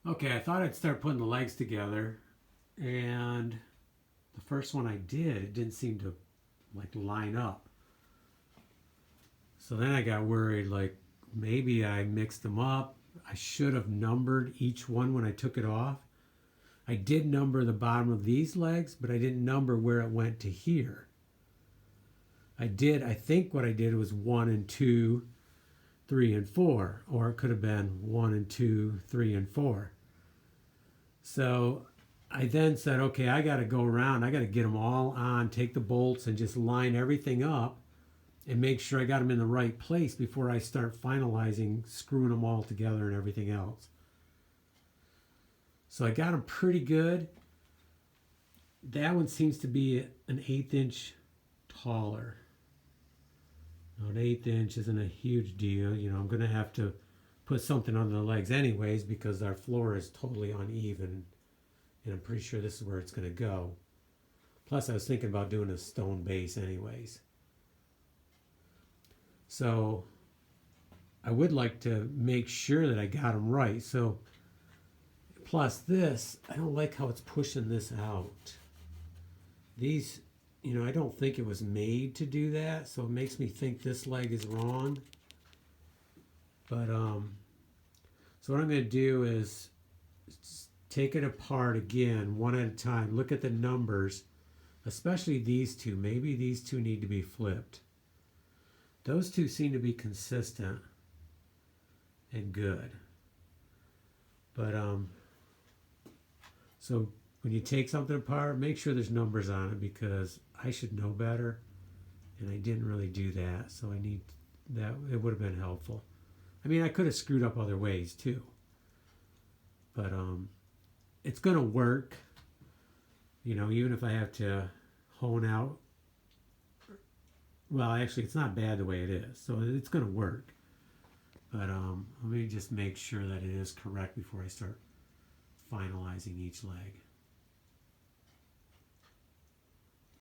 Okay, I thought I'd start putting the legs together, and the first one I did, it didn't seem to like line up. So then I got worried, like maybe I mixed them up. I should have numbered each one when I took it off. I did number the bottom of these legs, but I didn't number where it went to here. I think what I did was 1 and 2, 3 and 4, or it could have been 1 and 2, 3 and 4. So I then said, okay, I got to go around. I got to get them all on, take the bolts, and just line everything up and make sure I got them in the right place before I start finalizing, screwing them all together and everything else. So I got them pretty good. That one seems to be an 1/8 inch taller. Now, an 1/8 inch isn't a huge deal. You know, I'm going to have to put something under the legs anyways because our floor is totally uneven. And I'm pretty sure this is where it's going to go. Plus, I was thinking about doing a stone base anyways. So I would like to make sure that I got them right. So plus this, I don't like how it's pushing this out. These, you know, I don't think it was made to do that. So it makes me think this leg is wrong. But, so what I'm going to do is take it apart again, one at a time. Look at the numbers, especially these two. Maybe these two need to be flipped. Those two seem to be consistent and good. But so when you take something apart, make sure there's numbers on it because I should know better, and I didn't really do that. So I need that. It would have been helpful. I mean, I could have screwed up other ways too, but it's gonna work. You know, even if I have to hone out. Well, actually, it's not bad the way it is, so it's going to work. But let me just make sure that it is correct before I start finalizing each leg.